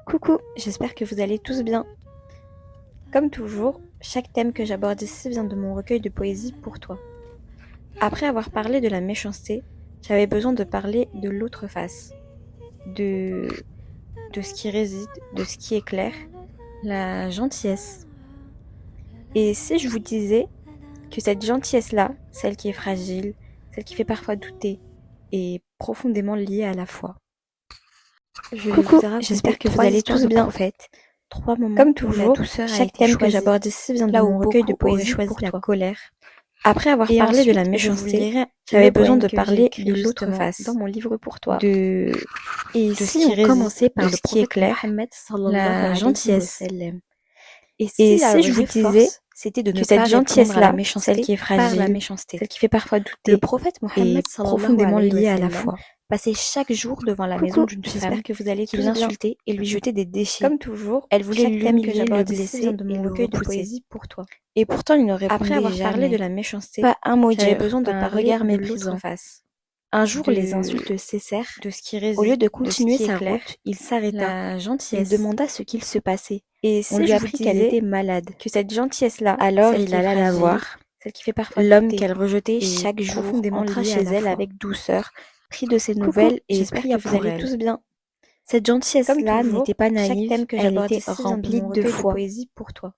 Coucou, j'espère que vous allez tous bien. Comme toujours, chaque thème que j'aborde ici vient de mon recueil de poésie pour toi. Après avoir parlé de la méchanceté, j'avais besoin de parler de l'autre face, de ce qui réside, de ce qui éclaire, la gentillesse. Et si je vous disais que cette gentillesse-là, celle qui est fragile, celle qui fait parfois douter, est profondément liée à la foi. Coucou, j'espère que vous allez tous bien. Trois moments comme toujours, chaque thème que j'aborde ici vient de mon recueil de poésie pour la colère. Après avoir parlé de la méchanceté, j'avais besoin de parler de l'autre face, dans mon livre pour toi, et si on commençait par le qui est clair, la gentillesse. Et si je vous disais c'était de ne que cette gentillesse-là, celle qui est fragile, celle qui fait parfois douter, le prophète Mohammed est profondément lié à la foi. Passait chaque jour devant la maison d'une femme que vous allez qui l'insulter et lui jeter des déchets. Comme toujours, elle voulait l'humilier, le blesser de mon recueil de poésie pour toi. Et pourtant, il ne répondait après avoir parlé de la méchanceté, pas un mot j'avais besoin de parler regard méprisant face. Un jour, les insultes cessèrent. De ce qui réside, au lieu de continuer sa route, il s'arrêta. La gentillesse. Il demanda ce qu'il se passait. Et on lui apprit qu'elle était malade. Que cette gentillesse-là, alors il alla la voir. Celle qui fait parfois l'homme qu'elle rejetait chaque jour, profondément entra chez elle avec douceur, pris de ses nouvelles et j'espère que vous allez tous bien. Cette gentillesse-là n'était pas naïve, elle était remplie de foi. Poésie pour toi.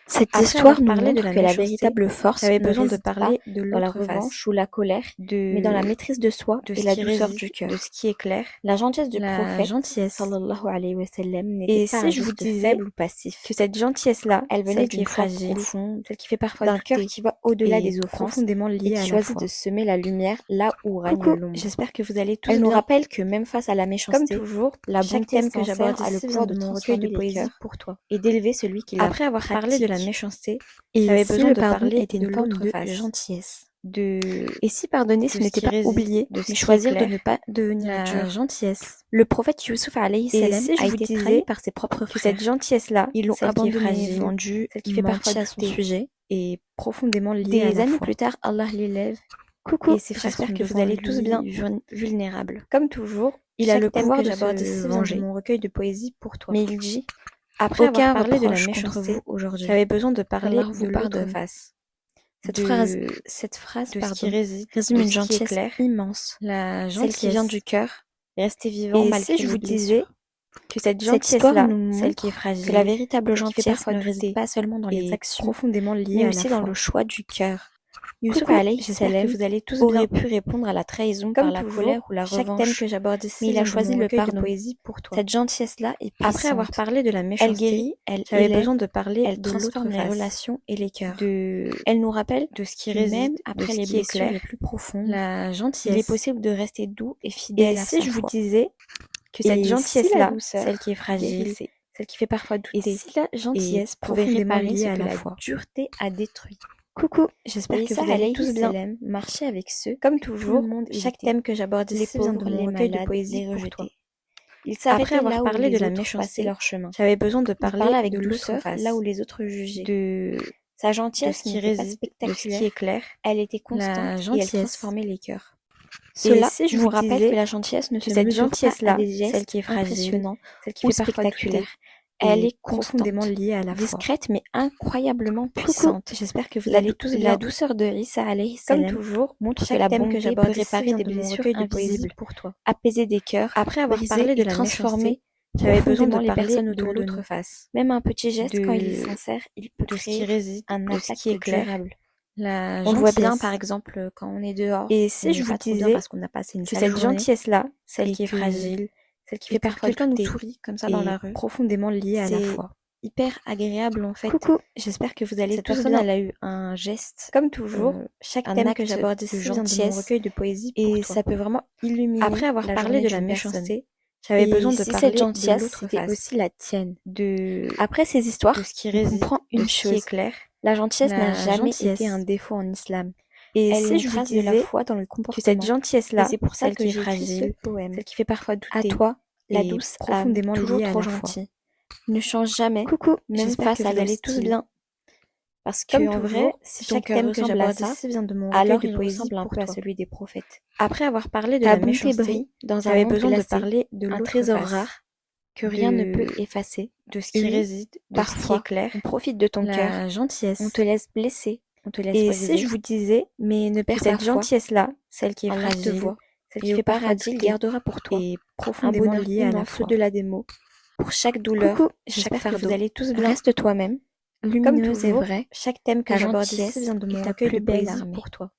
Cette histoire nous montre que la véritable force avait besoin de parler de la revanche ou la colère, mais dans la maîtrise de soi et la douceur du cœur, de ce qui est clair, la gentillesse du prophète, sallallahu alayhi wa sallam, n'était pas si je vous disais faible ou passif, que cette gentillesse-là, elle venait d'une fragile, profonde, celle qui fait parfois d'un cœur qui va au-delà des offenses, profondément liée à la foi, choisit de semer la lumière là où règne l'ombre. J'espère que vous allez tous bien. Elle nous rappelle que même face à la méchanceté, comme toujours, la bonté que j'aborde a le pouvoir de mon recueil de poésie pour toi et d'élever celui qui l'a. Après avoir parlé de la méchanceté, j'avais besoin de parler de l'autre face, gentillesse. Et si pardonner, ce n'était pas oublier, mais choisir de ne pas devenir dur. Gentillesse. Le prophète Youssouf alayhi salam a été trahi par ses propres frères. Cette gentillesse-là, ils l'ont abandonné, vendu, celle qui fait partie à son sujet, et profondément liée à la foi. Des années plus tard, Allah l'élève. Coucou, et ses frères j'espère que vous allez tous bien, vulnérables. Comme toujours, il a le pouvoir de se venger. Mon recueil de poésie pour toi. Mais il dit après avoir parlé de la méchanceté aujourd'hui, j'avais besoin de parler de l'autre face. Cette phrase qui résume une gentillesse immense, la gentillesse, celle qui vient du cœur, rester vivant malgré si je vous disais que cette gentillesse-là, celle qui est fragile, que la véritable gentillesse ne réside pas seulement dans les actions, profondément liée mais aussi dans le choix du cœur. Youssouf alayhi salam, vous allez tous aurait pu répondre à la trahison par la colère ou la revanche. Chaque thème que j'aborde ici, mais il a choisi le pardon. Poésie pour toi. Cette gentillesse-là est puissante. Après avoir parlé de la méchanceté, elle guérit, j'avais besoin de parler, elle transforme les relations et les cœurs. Elle nous rappelle de ce qui réside, même après les blessures les plus profondes, la gentillesse. Il est possible de rester doux et fidèle à sa foi. Et si je vous disais que cette gentillesse-là, celle qui est fragile, celle qui fait parfois douter, et si la gentillesse pouvait réparer ce que la dureté a détruit. Coucou, j'espère que vous allez tous bien. Marcher avec ceux, comme toujours, chaque thème que j'aborde ici vient de mon recueil de poésie pour toi. Après avoir parlé de la méchanceté, leur chemin, j'avais besoin de parler avec de douceur là où les autres jugeaient. De sa gentillesse qui réside, de ce qui est clair, elle était constante et elle transformait les cœurs. Cela, si je vous rappelle que la gentillesse ne se mesure pas à des gestes celle qui est fragile, celle qui fait spectaculaire. Elle est profondément liée à la foi. Discrète mais incroyablement puissante. J'espère que vous allez tous bien. La douceur de Isa alayhi salam, comme toujours, montre que la bonté peut réparer des blessures invisibles pour toi. Apaiser des cœurs. Après avoir parlé de la méchanceté, j'avais besoin de les personnes autour de l'autre face. Même un petit geste, quand il est sincère, il peut créer un impact durable. On le voit bien, par exemple, quand on est dehors. Et si je vous disais parce qu'on a passé une cette gentillesse-là, celle qui est fragile, celle qui fait parfois quelqu'un nous sourit comme ça dans la rue, profondément liée à la foi. Hyper agréable en fait. Coucou, j'espère que vous allez tous bien. Elle a eu un geste, comme toujours, chaque thème que j'aborde ici vient de mon recueil de poésie pour toi. Ça peut vraiment illuminer. Après avoir parlé de la méchanceté, j'avais besoin de parler cette gentillesse, de l'autre face, aussi la tienne. Après ces histoires, on comprend une chose claire. La gentillesse n'a jamais été un défaut en islam. Et si je vous disais de la foi dans le comportement, que cette gentillesse-là, c'est pour ça que j'ai fragile, celle qui fait parfois douter, à toi, la douce, profondément toujours trop gentille, ne change jamais. Coucou, même face à l'aller tous bien. Parce que en vrai, si chaque thème que j'aborde ici vient de mon alors il ressemble un peu à celui des prophètes. Après avoir parlé de la méchanceté, j'avais besoin de parler de l'autre trésor rare, que rien ne de- peut effacer, de ce qui Oui, réside, de ce qui parfois, est clair, on profite de ton cœur, la gentillesse, on te laisse blesser. on te laisse Et briser. si je vous disais Mais ne que perds cette pas foi, gentillesse-là, celle qui est Allah te fragile voit, celle qui et au fait parfois paradis, il douter, gardera pour toi, est un profondément bonheur lié à la immense foi. au-delà des mots. Pour chaque douleur, Coucou, chaque j'espère que fardeau, vous allez tous bien. reste toi-même. Comme Lumineuse et toujours, vraie, chaque thème que ta j'aborde ici gentillesse vient de est mon ta recueil plus de belle poésie armée. pour toi.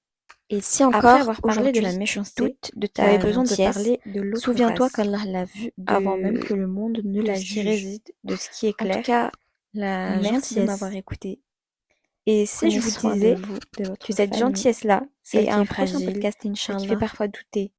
Et si Après encore avoir parlé de la aujourd'hui, méchanceté, doute de j'avais ta besoin de gentillesse, parler de l'autre souviens-toi face, qu'Allah l'a vu avant même que le monde ne de la ce qui juge. réside, De ce qui est En tout clair, cas, la merci de gentillesse. m'avoir écouté. Et si je Prenez vous soin de disais vous, de votre que cette famille gentillesse-là, celle et qui un est fragile, prochain podcast, celle qui fait Inch'Allah, parfois douter,